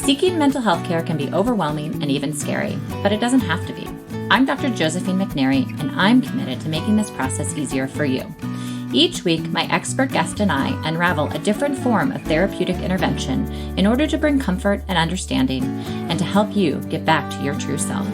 Seeking mental health care can be overwhelming and even scary, but it doesn't have to be. I'm Dr. Josephine McNary, and I'm committed to making this process easier for you. Each week, my expert guest and I unravel a different form of therapeutic intervention in order to bring comfort and understanding and to help you get back to your true self.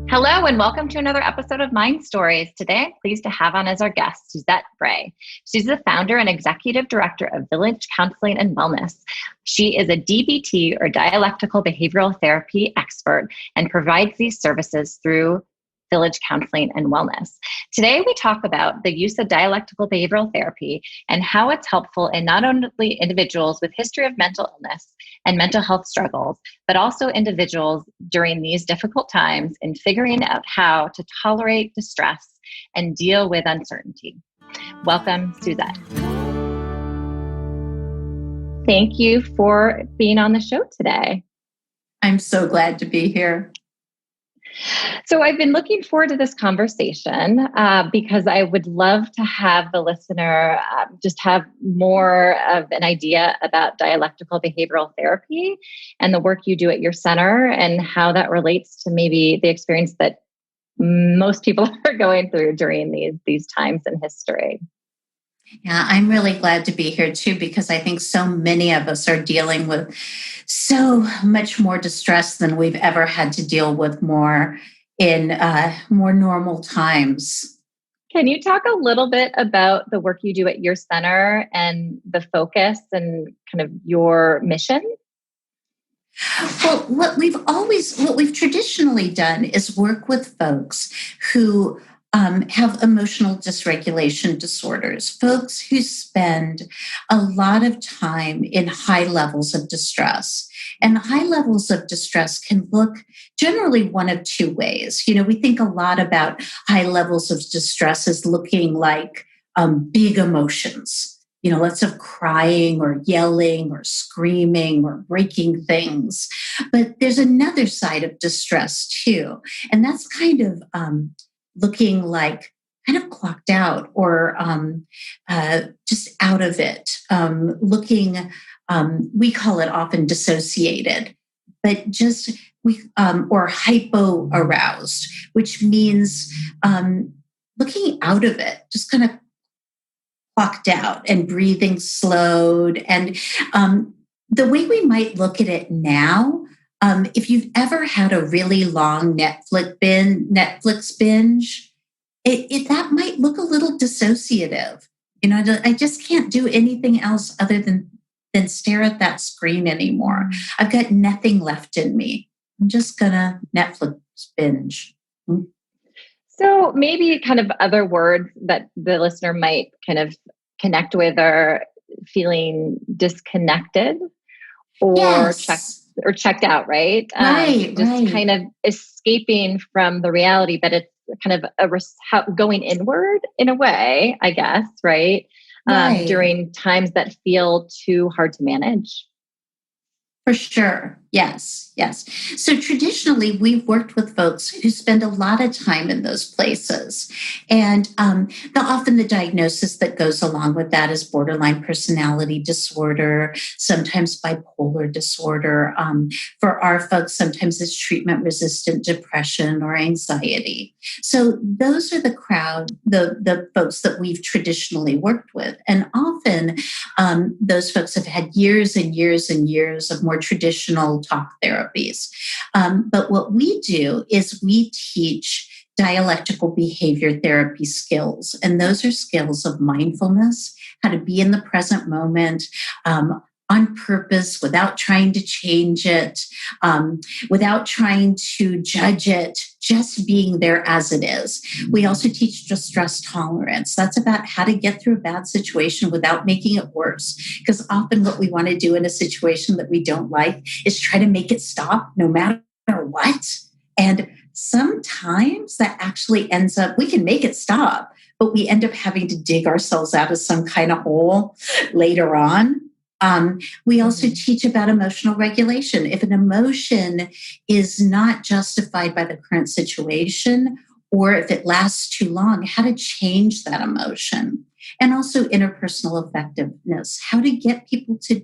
Hello, and welcome to another episode of Mind Stories. Today, I'm pleased to have on as our guest, Suzette Bray. She's the founder and executive director of Village Counseling and Wellness. She is a DBT or dialectical behavioral therapy expert and provides these services through Village Counseling and Wellness. Today, we talk about the use of dialectical behavioral therapy and how it's helpful in not only individuals with history of mental illness and mental health struggles, but also individuals during these difficult times in figuring out how to tolerate distress and deal with uncertainty. Welcome, Suzette. Thank you for being on the show today. I'm so glad to be here. So I've been looking forward to this conversation because I would love to have the listener just have more of an idea about dialectical behavioral therapy and the work you do at your center and how that relates to maybe the experience that most people are going through during these times in history. Yeah, I'm really glad to be here too, because I think so many of us are dealing with so much more distress than we've ever had to deal with more in more normal times. Can you talk a little bit about the work you do at your center and the focus and kind of your mission? Well, what we've traditionally done is work with folks who have emotional dysregulation disorders, folks who spend a lot of time in high levels of distress. And high levels of distress can look generally one of two ways. You know, we think a lot about high levels of distress as looking like big emotions. You know, lots of crying or yelling or screaming or breaking things. But there's another side of distress too. And that's kind of looking like kind of clocked out or just out of it, looking, we call it often dissociated, but just or hypo-aroused, which means looking out of it, just kind of clocked out and breathing slowed. And the way we might look at it now, if you've ever had a really long Netflix binge, that might look a little dissociative. You know, I just can't do anything else other than stare at that screen anymore. I've got nothing left in me. I'm just gonna Netflix binge. So maybe kind of other words that the listener might kind of connect with are feeling disconnected or Yes. checked out, right? Right. Kind of escaping from the reality, but it's kind of going inward in a way, I guess, right? Right. During times that feel too hard to manage. For sure. Yes. So traditionally, we've worked with folks who spend a lot of time in those places. And often the diagnosis that goes along with that is borderline personality disorder, sometimes bipolar disorder. For our folks, sometimes it's treatment-resistant depression or anxiety. So those are the crowd, the folks that we've traditionally worked with. And often those folks have had years and years and years of more traditional talk therapies. But what we do is we teach dialectical behavior therapy skills. And those are skills of mindfulness, how to be in the present moment, on purpose, without trying to change it, without trying to judge it, just being there as it is. We also teach distress tolerance. That's about how to get through a bad situation without making it worse. Because often what we want to do in a situation that we don't like is try to make it stop no matter what. And sometimes that actually ends up, we can make it stop, but we end up having to dig ourselves out of some kind of hole later on. We also teach about emotional regulation. If an emotion is not justified by the current situation, or if it lasts too long, how to change that emotion. and also interpersonal effectiveness, how to get people to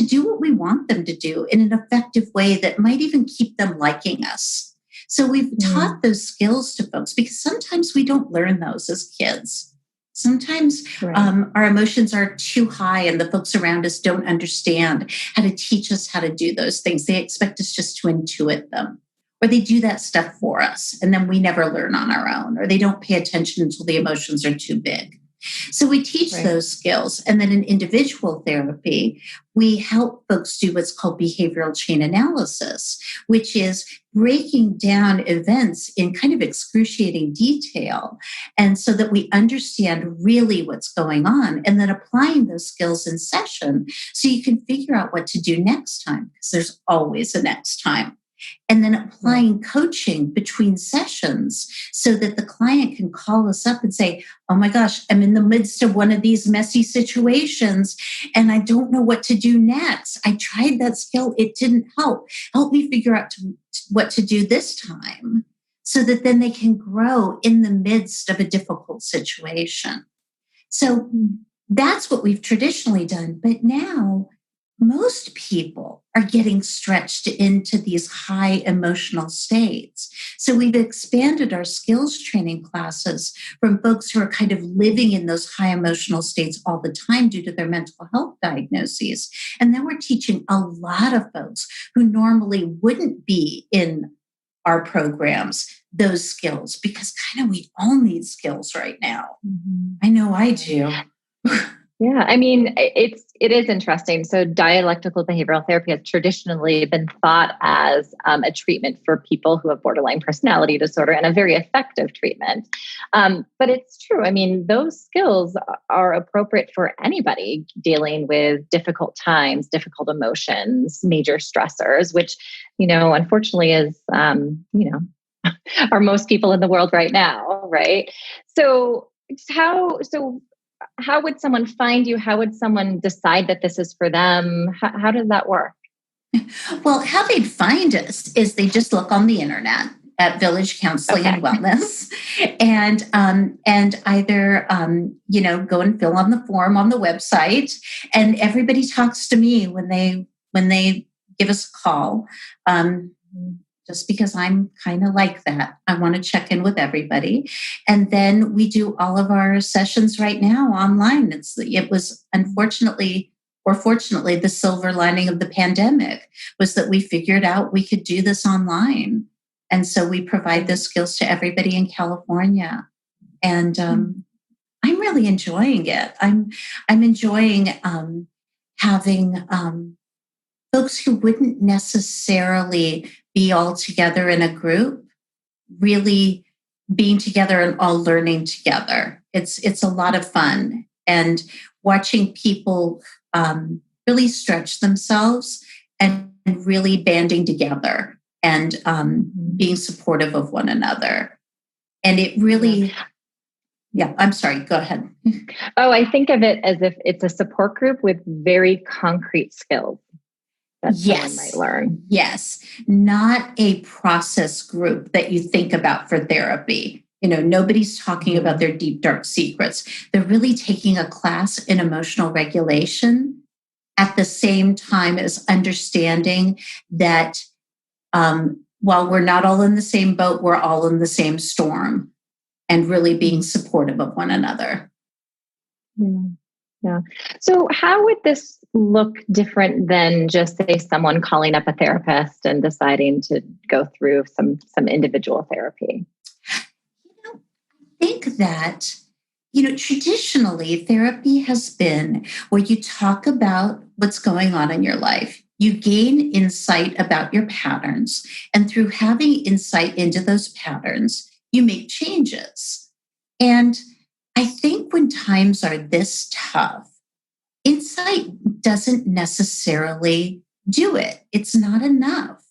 do what we want them to do in an effective way that might even keep them liking us. So we've taught those skills to folks because sometimes we don't learn those as kids. Sometimes our emotions are too high and the folks around us don't understand how to teach us how to do those things. They expect us just to intuit them, or they do that stuff for us and then we never learn on our own, or they don't pay attention until the emotions are too big. So we teach those skills. And then in individual therapy, we help folks do what's called behavioral chain analysis, which is breaking down events in kind of excruciating detail. And so that we understand really what's going on, and then applying those skills in session so you can figure out what to do next time, because there's always a next time. And then applying coaching between sessions so that the client can call us up and say, oh my gosh, I'm in the midst of one of these messy situations and I don't know what to do next. I tried that skill. It didn't help. Help me figure out what to do this time, so that then they can grow in the midst of a difficult situation. So that's what we've traditionally done. But now most people are getting stretched into these high emotional states. So we've expanded our skills training classes from folks who are kind of living in those high emotional states all the time due to their mental health diagnoses. And then we're teaching a lot of folks who normally wouldn't be in our programs those skills, because kind of we all need skills right now. I know I do. Yeah, I mean, it is interesting. So dialectical behavioral therapy has traditionally been thought as a treatment for people who have borderline personality disorder, and a very effective treatment. But it's true. I mean, those skills are appropriate for anybody dealing with difficult times, difficult emotions, major stressors, which, unfortunately is, are most people in the world right now, right? So how would someone find you? How would someone decide that this is for them? How does that work? Well, how they'd find us is they just look on the internet at Village Counseling and Wellness, and either go and fill on the form on the website. And everybody talks to me when they give us a call. Just because I'm kind of like that. I want to check in with everybody. And then we do all of our sessions right now online. It was unfortunately or fortunately the silver lining of the pandemic was that we figured out we could do this online. And so we provide those skills to everybody in California. And I'm really enjoying it. I'm enjoying having folks who wouldn't necessarily be all together in a group, really being together and all learning together. It's a lot of fun, and watching people really stretch themselves and really banding together and being supportive of one another. And it really, I'm sorry, go ahead. Oh, I think of it as if it's a support group with very concrete skills that someone might learn. Yes. Not a process group that you think about for therapy. Nobody's talking about their deep, dark secrets. They're really taking a class in emotional regulation at the same time as understanding that while we're not all in the same boat, we're all in the same storm, and really being supportive of one another. Yeah. So how would this look different than just, say, someone calling up a therapist and deciding to go through some individual therapy? I think that, traditionally therapy has been where you talk about what's going on in your life. You gain insight about your patterns, and through having insight into those patterns, you make changes. And I think when times are this tough, insight doesn't necessarily do it. It's not enough.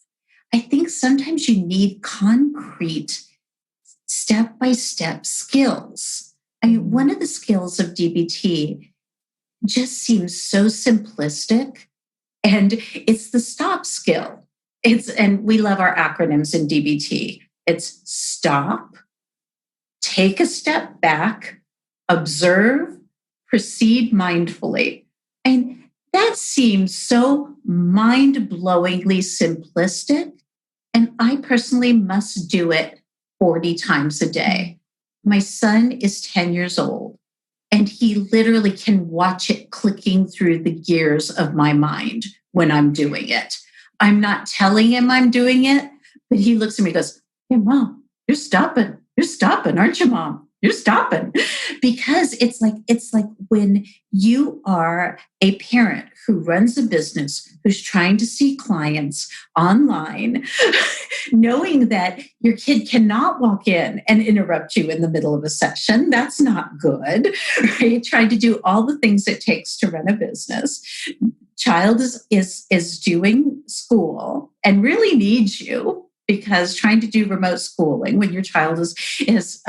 I think sometimes you need concrete, step-by-step skills. I mean, one of the skills of DBT just seems so simplistic, and it's the STOP skill. And we love our acronyms in DBT. It's stop, take a step back, observe, proceed mindfully. And that seems so mind-blowingly simplistic. And I personally must do it 40 times a day. My son is 10 years old, and he literally can watch it clicking through the gears of my mind when I'm doing it. I'm not telling him I'm doing it, but he looks at me and goes, "Hey, Mom, you're stopping. You're stopping, aren't you, Mom? You're stopping." Because it's like when you are a parent who runs a business, who's trying to see clients online, knowing that your kid cannot walk in and interrupt you in the middle of a session. That's not good, right? Trying to do all the things it takes to run a business. Child is doing school and really needs you, because trying to do remote schooling when your child is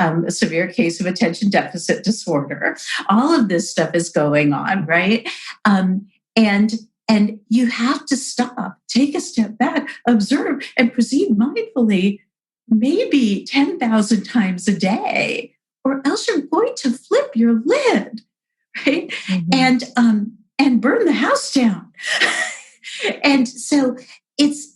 a severe case of attention deficit disorder, all of this stuff is going on, right? And you have to stop, take a step back, observe, and proceed mindfully, maybe 10,000 times a day, or else you're going to flip your lid, right? And burn the house down. And so it's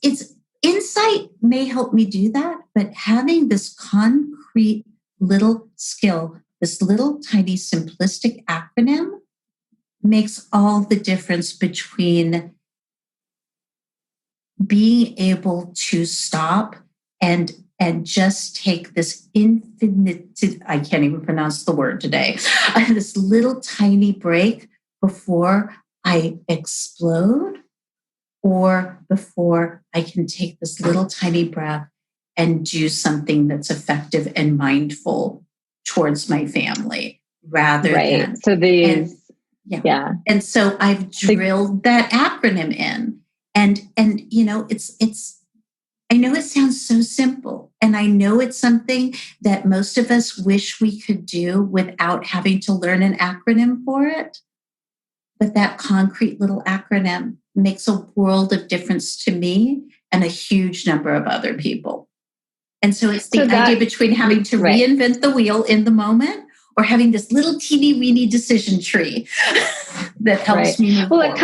insight may help me do that, but having this concrete little skill, this little tiny simplistic acronym, makes all the difference between being able to stop and just take this infinite, I can't even pronounce the word today, this little tiny break before I explode, or before I can take this little tiny breath and do something that's effective and mindful towards my family, rather than. So And so I've drilled that acronym in, and it's. I know it sounds so simple, and I know it's something that most of us wish we could do without having to learn an acronym for it. But that concrete little acronym makes a world of difference to me and a huge number of other people. And so it's the idea between having to reinvent the wheel in the moment, or having this little teeny weeny decision tree that helps me move forward.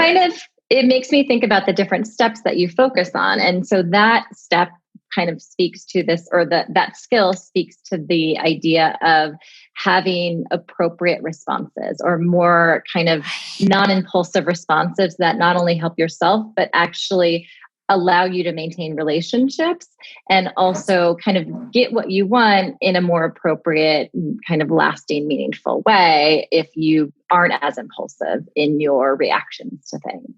It makes me think about the different steps that you focus on. And so that step kind of speaks to this, or that skill speaks to the idea of having appropriate responses, or more kind of non-impulsive responses that not only help yourself, but actually allow you to maintain relationships and also kind of get what you want in a more appropriate, kind of lasting, meaningful way if you aren't as impulsive in your reactions to things.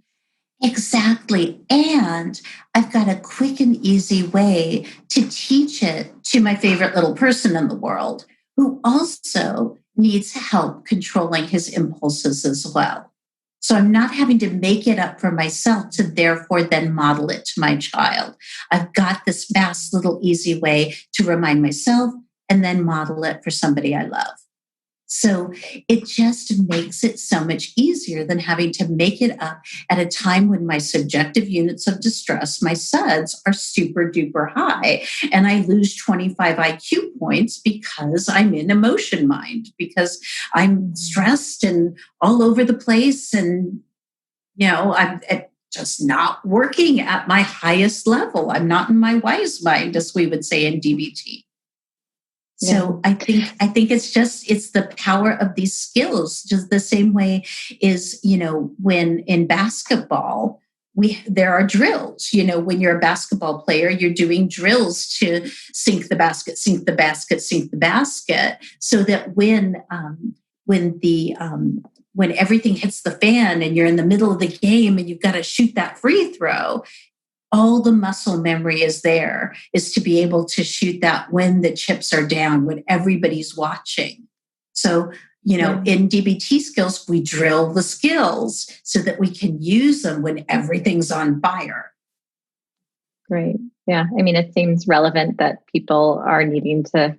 Exactly. And I've got a quick and easy way to teach it to my favorite little person in the world, who also needs help controlling his impulses as well. So I'm not having to make it up for myself to therefore then model it to my child. I've got this fast little easy way to remind myself and then model it for somebody I love. So it just makes it so much easier than having to make it up at a time when my subjective units of distress, my SUDs, are super duper high. And I lose 25 IQ points because I'm in emotion mind, because I'm stressed and all over the place. And, I'm just not working at my highest level. I'm not in my wise mind, as we would say in DBT. So I think it's the power of these skills, just the same way is, when in basketball, there are drills, when you're a basketball player, you're doing drills to sink the basket, sink the basket, sink the basket, so that when everything hits the fan and you're in the middle of the game and you've got to shoot that free throw, all the muscle memory is to be able to shoot that when the chips are down, when everybody's watching. So, in DBT skills, we drill the skills so that we can use them when everything's on fire. Great. Yeah. I mean, it seems relevant that people are needing to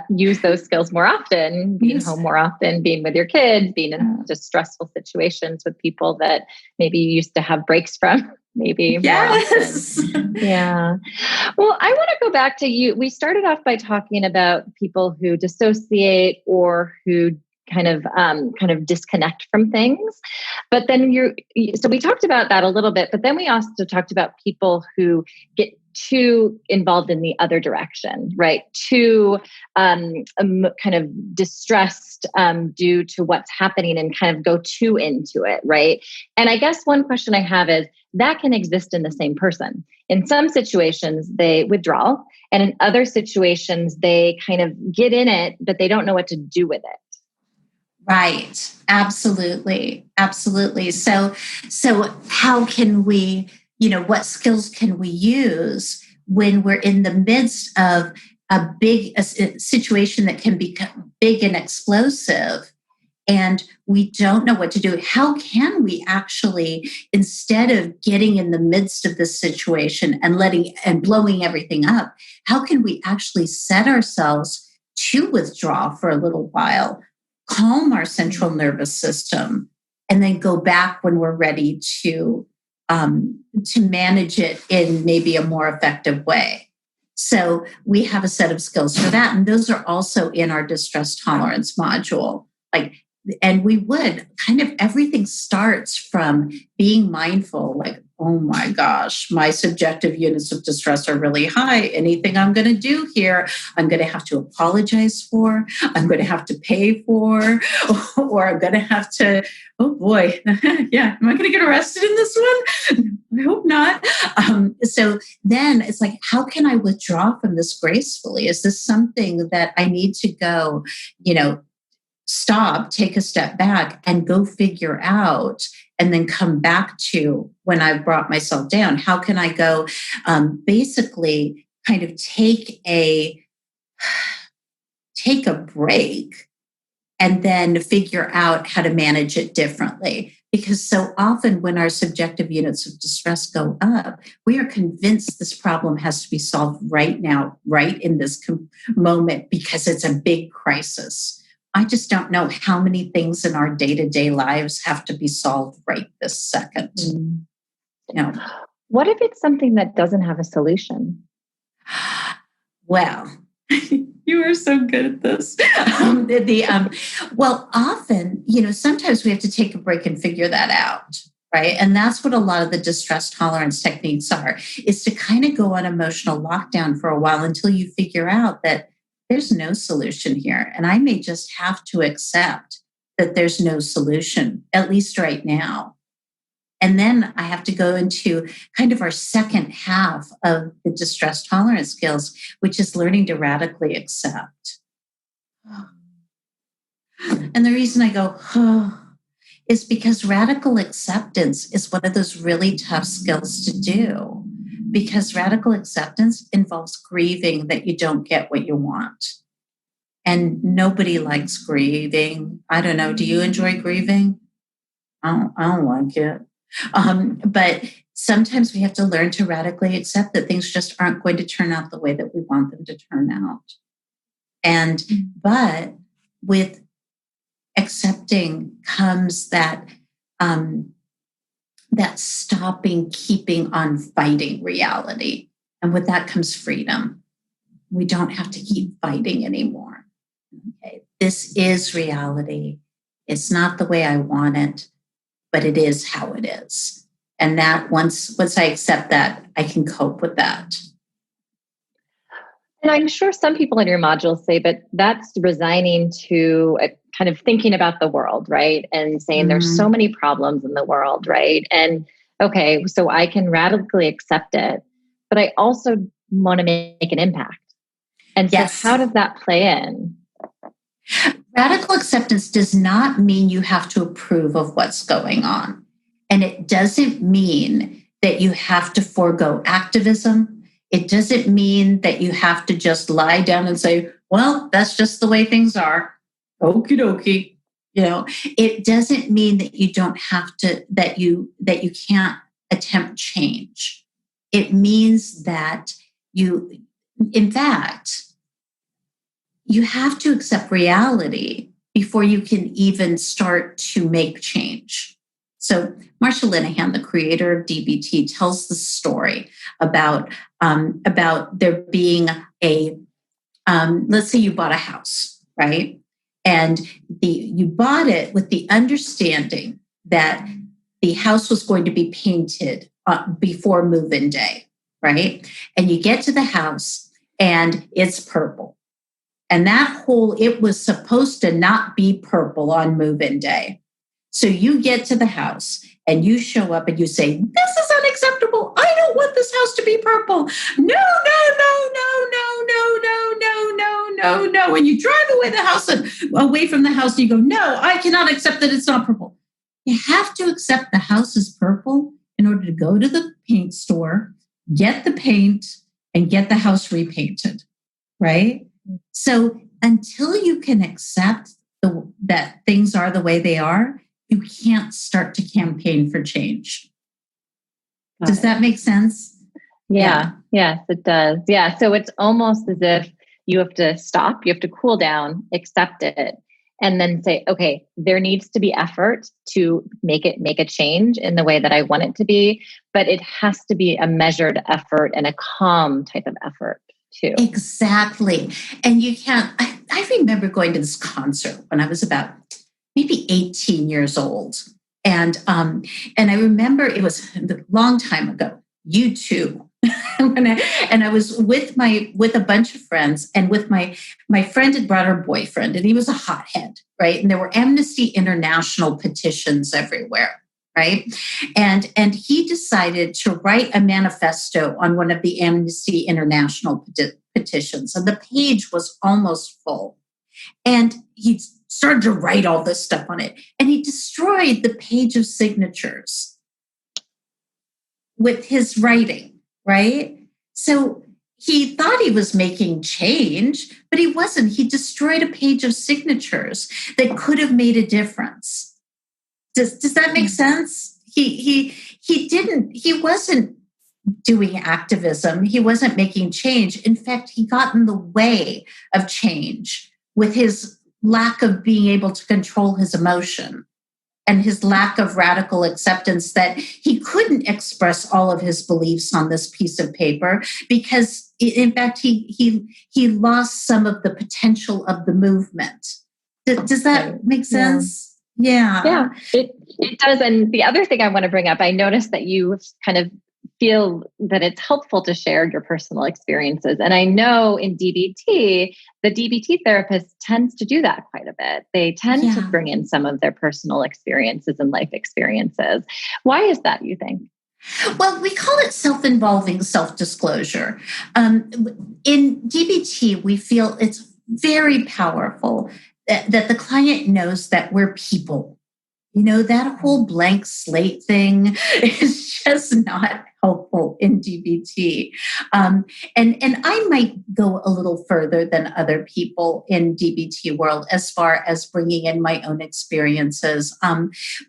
use those skills more often, being home more often, being with your kids, being in just stressful situations with people that maybe you used to have breaks from. Maybe. Yes. Yeah. Well, I want to go back to you. We started off by talking about people who dissociate or who kind of disconnect from things. But then so we talked about that a little bit, but then we also talked about people who get too involved in the other direction, right? Too kind of distressed due to what's happening and kind of go too into it, right? And I guess one question I have is that can exist in the same person. In some situations, they withdraw, and in other situations, they kind of get in it, but they don't know what to do with it. Right. Absolutely. Absolutely. So how can we, what skills can we use when we're in the midst of a situation that can become big and explosive and we don't know what to do? How can we actually, instead of getting in the midst of this situation and blowing everything up, how can we actually set ourselves to withdraw for a little while, calm our central nervous system, and then go back when we're ready to manage it in maybe a more effective way? So we have a set of skills for that. And those are also in our distress tolerance module. And we would kind of, everything starts from being mindful, like, oh my gosh, my subjective units of distress are really high. Anything I'm going to do here, I'm going to have to apologize for, I'm going to have to pay for, or I'm going to have to, oh boy, yeah, am I going to get arrested in this one? I hope not. So then it's like, how can I withdraw from this gracefully? Is this something that I need to go, stop, take a step back and go figure out, and then come back to when I've brought myself down? How can I go basically kind of take a break and then figure out how to manage it differently? Because so often when our subjective units of distress go up, we are convinced this problem has to be solved right now, right in this moment, because it's a big crisis. I just don't know how many things in our day-to-day lives have to be solved right this second. What if it's something that doesn't have a solution? Well, you are so good at this. Well, often, sometimes we have to take a break and figure that out, right? And that's what a lot of the distress tolerance techniques are, is to kind of go on emotional lockdown for a while until you figure out that there's no solution here. And I may just have to accept that there's no solution, at least right now. And then I have to go into kind of our second half of the distress tolerance skills, which is learning to radically accept. And the reason I go, is because radical acceptance is one of those really tough skills to do. Because radical acceptance involves grieving that you don't get what you want. And nobody likes grieving. I don't know. Do you enjoy grieving? I don't like it. But sometimes we have to learn to radically accept that things just aren't going to turn out the way that we want them to turn out. But with accepting comes that stopping, keeping on fighting reality. And with that comes freedom. We don't have to keep fighting anymore. Okay. This is reality. It's not the way I want it, but it is how it is. And that once I accept that, I can cope with that. And I'm sure some people in your module say, but that's resigning to kind of thinking about the world, right? And saying there's so many problems in the world, right? And okay, so I can radically accept it, but I also want to make an impact. And so how does that play in? Radical acceptance does not mean you have to approve of what's going on. And it doesn't mean that you have to forego activism. It doesn't mean that you have to just lie down and say, well, that's just the way things are. Okie dokie. It doesn't mean that you don't have to, that you can't attempt change. It means that in fact, you have to accept reality before you can even start to make change. So Marsha Linehan, the creator of DBT, tells the story about there being let's say you bought a house, right? And you bought it with the understanding that the house was going to be painted before move-in day, right? And you get to the house and it's purple. And it was supposed to not be purple on move-in day. So you get to the house and you show up and you say, this is unacceptable. I don't want this house to be purple. No, no, no, no, no, no, no, no, no, no, no. And you drive away from the house and you go, no, I cannot accept that it's not purple. You have to accept the house is purple in order to go to the paint store, get the paint, and get the house repainted, right? So until you can accept that things are the way they are, you can't start to campaign for change. Does that make sense? Yeah. Yes, it does. Yeah. So it's almost as if you have to stop, you have to cool down, accept it, and then say, okay, there needs to be effort to make a change in the way that I want it to be, but it has to be a measured effort and a calm type of effort too. Exactly. And you can't, I remember going to this concert when I was about maybe 18 years old. And I remember it was a long time ago, U2. And I was with a bunch of friends, and with my friend had brought her boyfriend, and he was a hothead, right? And there were Amnesty International petitions everywhere, right? And he decided to write a manifesto on one of the Amnesty International petitions, and the page was almost full. And he started to write all this stuff on it, and he destroyed the page of signatures with his writing. Right? So he thought he was making change, but he wasn't. He destroyed a page of signatures that could have made a difference. Does that make sense? He wasn't doing activism. He wasn't making change. In fact, he got in the way of change with his lack of being able to control his emotion and his lack of radical acceptance that he couldn't express all of his beliefs on this piece of paper because, in fact, he lost some of the potential of the movement. Does that make sense? Yeah, it does. And the other thing I want to bring up, I noticed that you kind of feel that it's helpful to share your personal experiences. And I know in DBT, the DBT therapist tends to do that quite a bit. They tend to bring in some of their personal experiences and life experiences. Why is that, you think? Well, we call it self-involving self-disclosure. In DBT, we feel it's very powerful that the client knows that we're people. You know, that whole blank slate thing is just not helpful in DBT. And I might go a little further than other people in DBT world as far as bringing in my own experiences.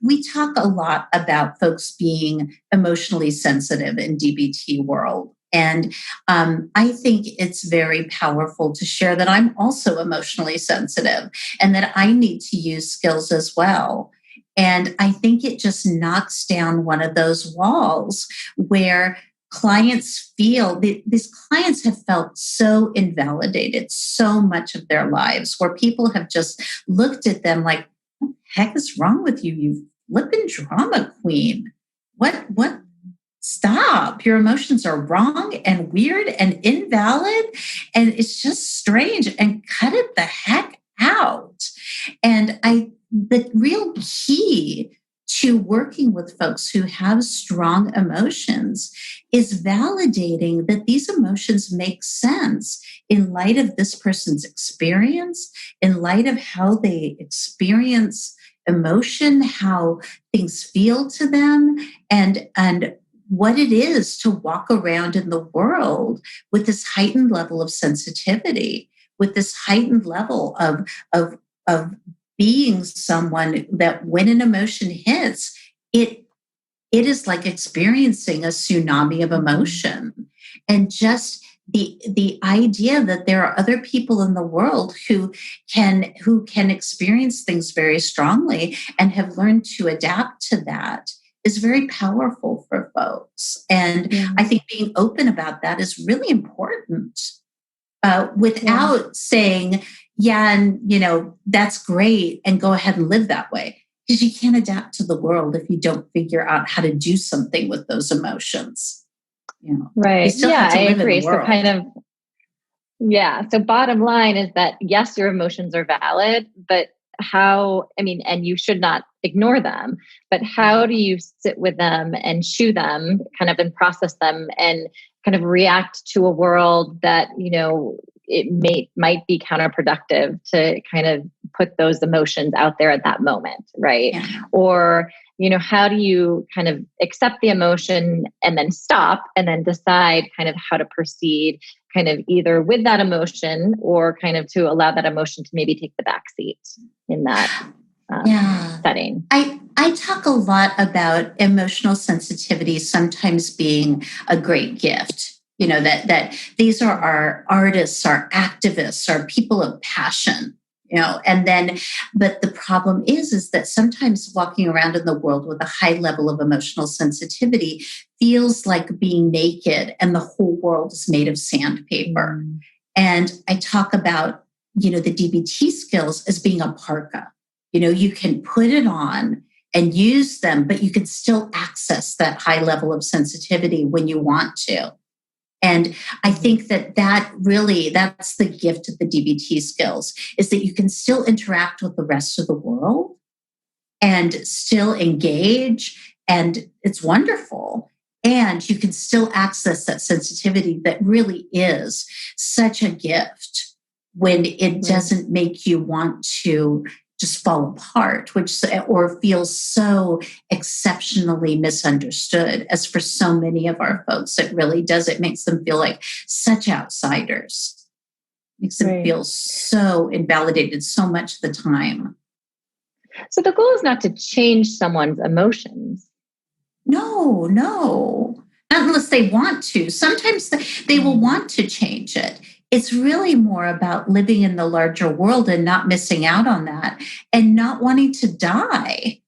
We talk a lot about folks being emotionally sensitive in DBT world. And I think it's very powerful to share that I'm also emotionally sensitive and that I need to use skills as well. And I think it just knocks down one of those walls where clients feel, these clients have felt so invalidated so much of their lives, where people have just looked at them like, what the heck is wrong with you? You flippin' drama queen. What? Stop. Your emotions are wrong and weird and invalid. And it's just strange, and cut it the heck out. And the real key to working with folks who have strong emotions is validating that these emotions make sense in light of this person's experience, in light of how they experience emotion, how things feel to them, and what it is to walk around in the world with this heightened level of sensitivity, with this heightened level of being someone that when an emotion hits, it is like experiencing a tsunami of emotion. And just the idea that there are other people in the world who can experience things very strongly and have learned to adapt to that is very powerful for folks. And I think being open about that is really important. Without saying, yeah, and that's great, and go ahead and live that way. Because you can't adapt to the world if you don't figure out how to do something with those emotions. You Right. still Yeah, have I to live in the agree. So world. kind of, yeah. So bottom line is that yes, your emotions are valid, but and you should not ignore them, but how do you sit with them and chew them kind of and process them and kind of react to a world that, it might be counterproductive to kind of put those emotions out there at that moment, right? Yeah. Or, how do you kind of accept the emotion and then stop and then decide kind of how to proceed kind of either with that emotion or kind of to allow that emotion to maybe take the back seat in that Yeah. setting. I talk a lot about emotional sensitivity sometimes being a great gift. That these are our artists, our activists, our people of passion. But the problem is that sometimes walking around in the world with a high level of emotional sensitivity feels like being naked and the whole world is made of sandpaper. And I talk about, the DBT skills as being a parka. You can put it on and use them, but you can still access that high level of sensitivity when you want to. And I think that's the gift of the DBT skills, is that you can still interact with the rest of the world and still engage. And it's wonderful. And you can still access that sensitivity that really is such a gift when it doesn't make you want to just fall apart, or feel so exceptionally misunderstood, as for so many of our folks, it really does. It makes them feel like such outsiders, makes them feel so invalidated so much of the time. So the goal is not to change someone's emotions. No, not unless they want to. Sometimes they will want to change it. It's really more about living in the larger world and not missing out on that, and not wanting to die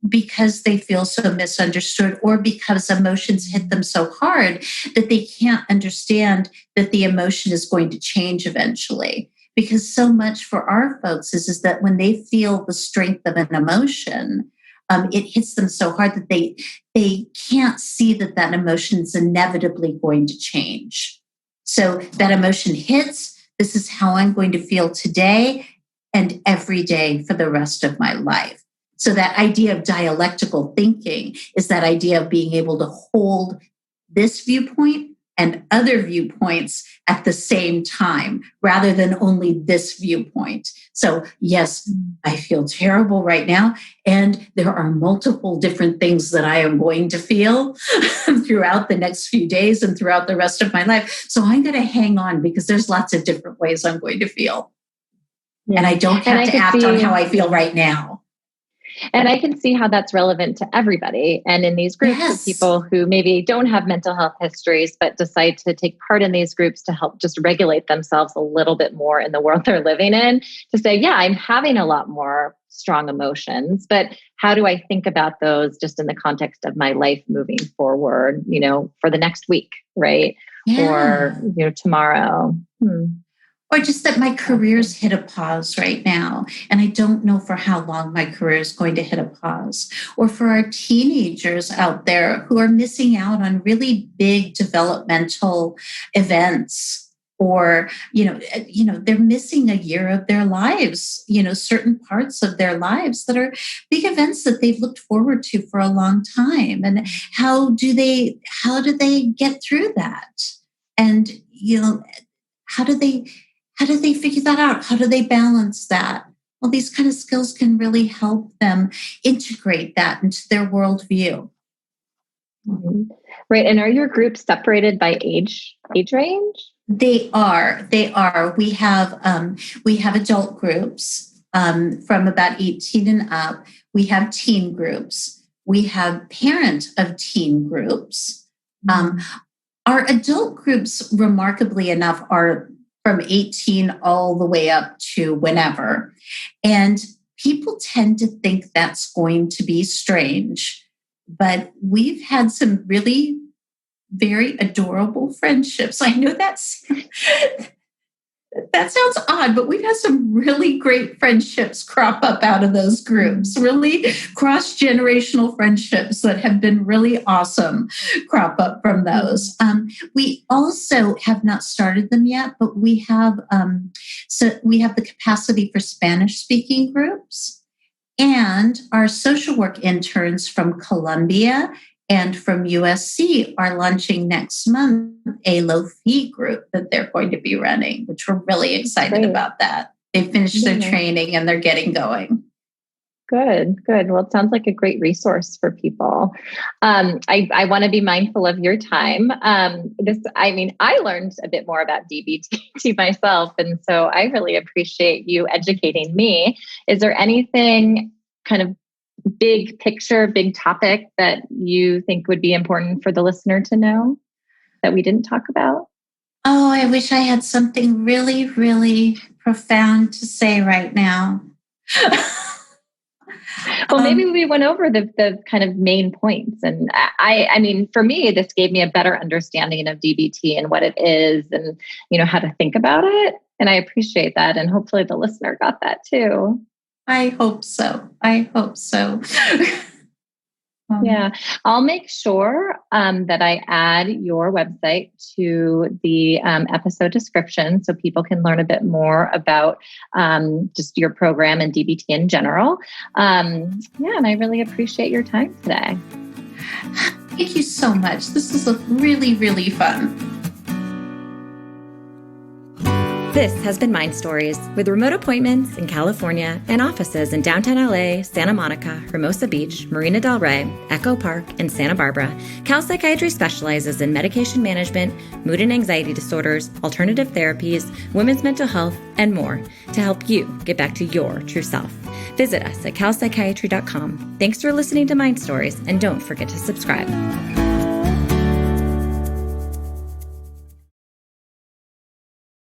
because they feel so misunderstood, or because emotions hit them so hard that they can't understand that the emotion is going to change eventually. Because so much for our folks is that when they feel the strength of an emotion, it hits them so hard that they can't see that emotion is inevitably going to change. So that emotion hits, this is how I'm going to feel today and every day for the rest of my life. So that idea of dialectical thinking is that idea of being able to hold this viewpoint and other viewpoints at the same time, rather than only this viewpoint. So yes, I feel terrible right now, and there are multiple different things that I am going to feel throughout the next few days and throughout the rest of my life. So I'm going to hang on, because there's lots of different ways I'm going to feel. Yeah. And I don't have to act on how I feel right now. And I can see how that's relevant to everybody. And in these groups of people who maybe don't have mental health histories, but decide to take part in these groups to help just regulate themselves a little bit more in the world they're living in, to say, yeah, I'm having a lot more strong emotions, but how do I think about those just in the context of my life moving forward, for the next week, right? Yeah. Or, tomorrow. Or just that my career's hit a pause right now, and I don't know for how long my career is going to hit a pause. Or for our teenagers out there who are missing out on really big developmental events, or they're missing a year of their lives, certain parts of their lives that are big events that they've looked forward to for a long time. And how do they get through that? And how do they figure that out? How do they balance that? Well, these kind of skills can really help them integrate that into their worldview. Mm-hmm. Right. And are your groups separated by age range? They are. We have adult groups from about 18 and up. We have teen groups. We have parent of teen groups. Our adult groups, remarkably enough, are from 18 all the way up to whenever. And people tend to think that's going to be strange, but we've had some really very adorable friendships. I know That sounds odd, but we've had some really great friendships crop up out of those groups, really cross-generational friendships that have been really awesome crop up from those. We also have not started them yet, but we have we have the capacity for Spanish-speaking groups, and our social work interns from Columbia and from USC are launching next month a low-fee group that they're going to be running, which we're really excited about that. They finished their training and they're getting going. Good. Well, it sounds like a great resource for people. I want to be mindful of your time. I learned a bit more about DBT myself, and so I really appreciate you educating me. Is there anything kind of big picture, big topic that you think would be important for the listener to know that we didn't talk about? Oh, I wish I had something really, really profound to say right now. Well, maybe we went over the kind of main points. And I mean, for me, this gave me a better understanding of DBT and what it is and, how to think about it. And I appreciate that. And hopefully the listener got that too. I hope so. Yeah, I'll make sure that I add your website to the episode description so people can learn a bit more about just your program and DBT in general. And I really appreciate your time today. Thank you so much. This was really, really fun. This has been Mind Stories, with remote appointments in California and offices in downtown LA, Santa Monica, Hermosa Beach, Marina del Rey, Echo Park, and Santa Barbara. Calpsychiatry specializes in medication management, mood and anxiety disorders, alternative therapies, women's mental health, and more to help you get back to your true self. Visit us at calpsychiatry.com. Thanks for listening to Mind Stories, and don't forget to subscribe.